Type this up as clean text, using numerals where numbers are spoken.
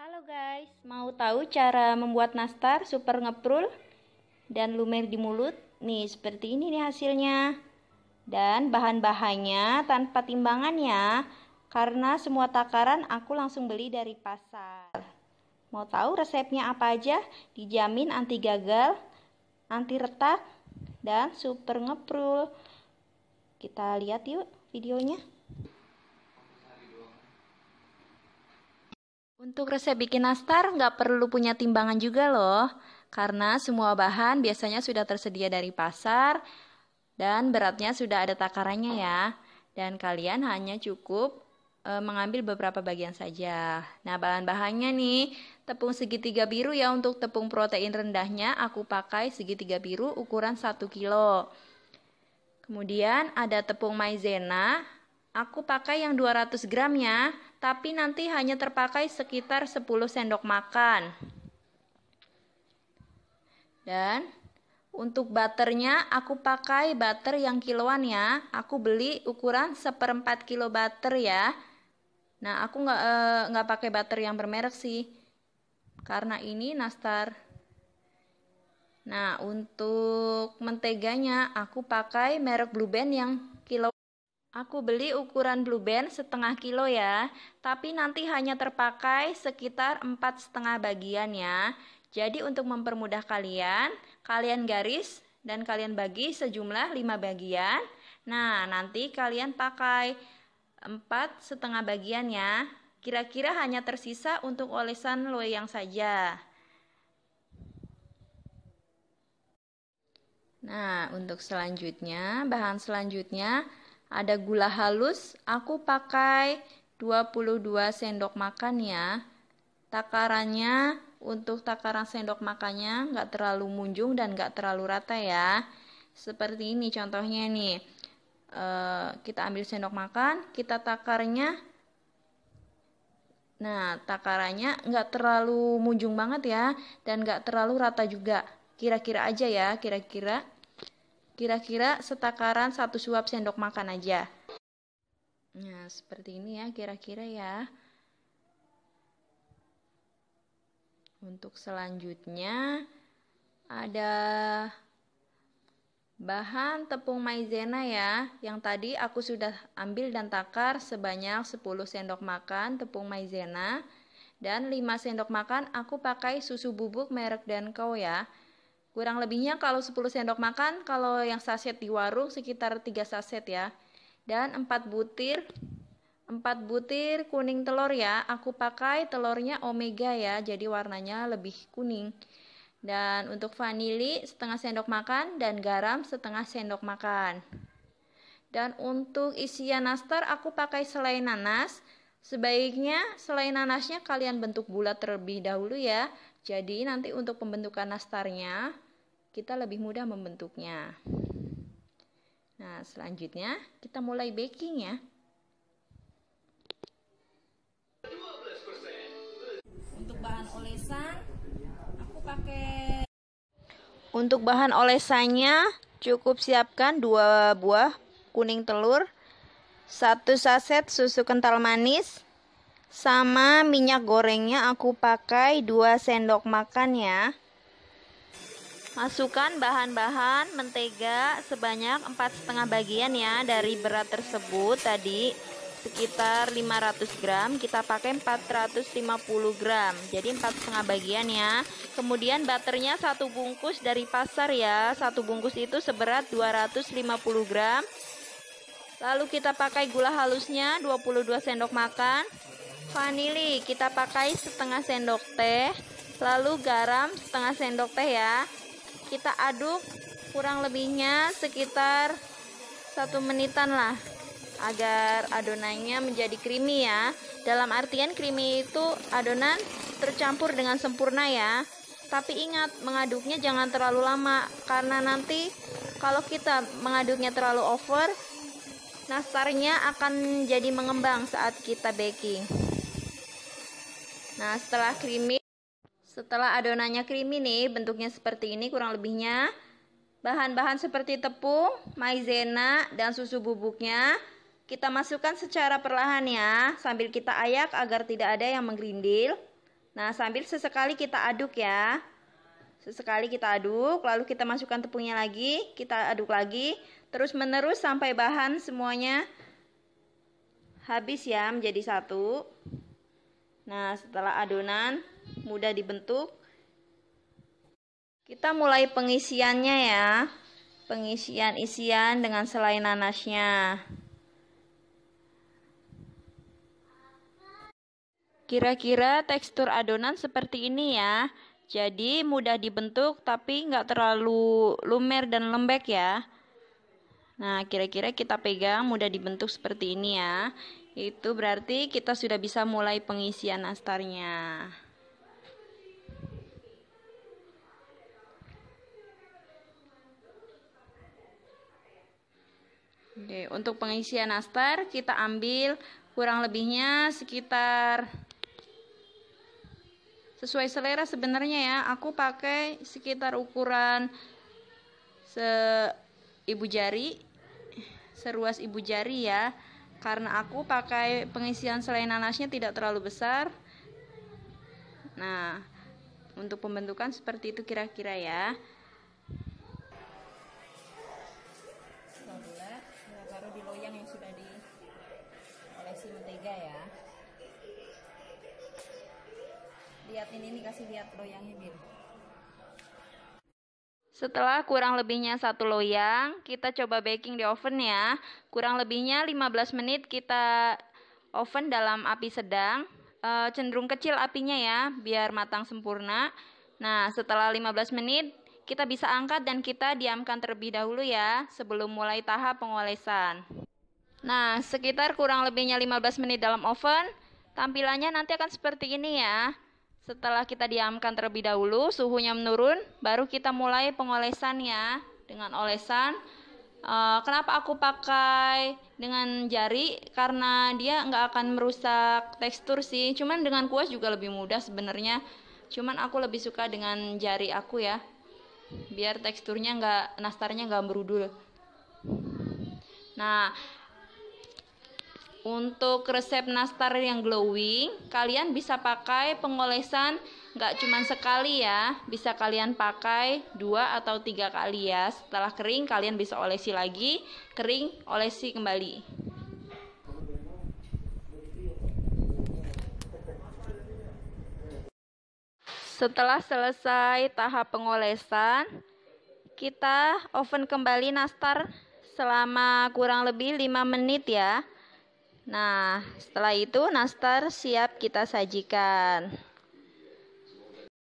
Halo guys, mau tahu cara membuat nastar super ngeprul dan lumer di mulut? Nih, seperti ini nih hasilnya. Dan bahan-bahannya tanpa timbangan ya, karena semua takaran aku langsung beli dari pasar. Mau tahu resepnya apa aja? Dijamin anti gagal, anti retak, dan super ngeprul. Kita lihat yuk videonya. Untuk resep bikin nastar nggak perlu punya timbangan juga loh, karena semua bahan biasanya sudah tersedia dari pasar dan beratnya sudah ada takarannya ya. Dan kalian hanya cukup mengambil beberapa bagian saja. Nah, bahan-bahannya nih, tepung segitiga biru ya, untuk tepung protein rendahnya aku pakai segitiga biru ukuran 1 kilo. Kemudian ada tepung maizena, aku pakai yang 200 gram ya, tapi nanti hanya terpakai sekitar 10 sendok makan. Dan untuk butternya aku pakai butter yang kiloan ya, aku beli ukuran 1/4 kilo butter ya. Nah, aku nggak pakai butter yang bermerek sih, karena ini nastar. Nah, untuk menteganya aku pakai merek Blue Band yang kilo. Aku beli ukuran Blue Band 1/2 kilo ya, tapi nanti hanya terpakai sekitar 4,5 bagian ya. Jadi untuk mempermudah kalian, kalian garis dan kalian bagi sejumlah 5 bagian. Nah, nanti kalian pakai 4,5 bagian ya. Kira-kira hanya tersisa untuk olesan loyang saja. Nah, untuk selanjutnya, bahan selanjutnya ada gula halus, aku pakai 22 sendok makan ya. Takarannya, untuk takaran sendok makannya nggak terlalu munjung dan nggak terlalu rata ya. Seperti ini contohnya nih. Kita ambil sendok makan, kita takarnya. Nah, takarannya nggak terlalu munjung banget ya, dan nggak terlalu rata juga. Kira-kira aja ya, kira-kira setakaran 1 suap sendok makan aja. Nah, seperti ini ya kira-kira ya. Untuk selanjutnya ada bahan tepung maizena ya. Yang tadi aku sudah ambil dan takar sebanyak 10 sendok makan tepung maizena. Dan 5 sendok makan aku pakai susu bubuk merek Danco ya. Kurang lebihnya kalau 10 sendok makan, kalau yang saset di warung sekitar 3 saset ya. Dan 4 butir kuning telur ya. Aku pakai telurnya Omega ya, jadi warnanya lebih kuning. Dan untuk vanili setengah sendok makan dan garam setengah sendok makan. Dan untuk isian nastar aku pakai selai nanas. Sebaiknya selai nanasnya kalian bentuk bulat terlebih dahulu ya. Jadi nanti untuk pembentukan nastarnya kita lebih mudah membentuknya. Nah, selanjutnya kita mulai baking ya. Untuk bahan olesan, aku pakai. Untuk bahan olesannya cukup siapkan 2 buah kuning telur, 1 saset susu kental manis, sama minyak gorengnya aku pakai 2 sendok makan ya. Masukkan bahan-bahan mentega sebanyak 4,5 bagian ya. Dari berat tersebut tadi sekitar 500 gram, kita pakai 450 gram. Jadi 4,5 bagian ya. Kemudian butternya 1 bungkus dari pasar ya. 1 bungkus itu seberat 250 gram. Lalu kita pakai gula halusnya 22 sendok makan. Vanili kita pakai setengah sendok teh. Lalu garam setengah sendok teh ya. Kita aduk kurang lebihnya sekitar 1 menitan lah, agar adonannya menjadi creamy ya. Dalam artian creamy itu adonan tercampur dengan sempurna ya. Tapi ingat, mengaduknya jangan terlalu lama, karena nanti kalau kita mengaduknya terlalu over, nastarnya akan jadi mengembang saat kita baking. Nah, setelah adonannya creamy nih, bentuknya seperti ini kurang lebihnya. Bahan-bahan seperti tepung, maizena, dan susu bubuknya kita masukkan secara perlahan ya, sambil kita ayak agar tidak ada yang menggerindil. Nah, sambil sesekali kita aduk ya. Sesekali kita aduk, lalu kita masukkan tepungnya lagi, kita aduk lagi, terus menerus sampai bahan semuanya habis ya menjadi satu. Nah, setelah adonan mudah dibentuk, kita mulai pengisiannya ya. Pengisian isian dengan selai nanasnya. Kira-kira tekstur adonan seperti ini ya. Jadi mudah dibentuk tapi nggak terlalu lumer dan lembek ya. Nah, kira-kira kita pegang mudah dibentuk seperti ini ya. Itu berarti kita sudah bisa mulai pengisian nastarnya. Oke, untuk pengisian nastar kita ambil kurang lebihnya sekitar sesuai selera sebenarnya ya. Aku pakai sekitar ukuran seruas ibu jari ya. Karena aku pakai pengisian selai nanasnya tidak terlalu besar. Nah, untuk pembentukan seperti itu kira-kira ya. Kita taruh di loyang yang sudah diolesi mentega ya. Lihat ini kasih lihat loyangnya Bir. Setelah kurang lebihnya 1 loyang, kita coba baking di oven ya. Kurang lebihnya 15 menit kita oven dalam api sedang. Cenderung kecil apinya ya, biar matang sempurna. Nah, setelah 15 menit, kita bisa angkat dan kita diamkan terlebih dahulu ya, sebelum mulai tahap pengolesan. Nah, sekitar kurang lebihnya 15 menit dalam oven, tampilannya nanti akan seperti ini ya. Setelah kita diamkan terlebih dahulu, suhunya menurun, baru kita mulai pengolesan ya. Dengan olesan, kenapa aku pakai dengan jari? Karena dia nggak akan merusak tekstur sih. Cuman dengan kuas juga lebih mudah sebenarnya. Cuman aku lebih suka dengan jari aku ya. Biar teksturnya nastarnya nggak berudul. Nah, untuk resep nastar yang glowing, kalian bisa pakai pengolesan nggak cuma sekali ya, bisa kalian pakai 2 atau 3 kali ya. Setelah kering, kalian bisa olesi lagi, kering, olesi kembali. Setelah selesai tahap pengolesan, kita oven kembali nastar selama kurang lebih 5 menit ya. Nah, setelah itu nastar siap kita sajikan.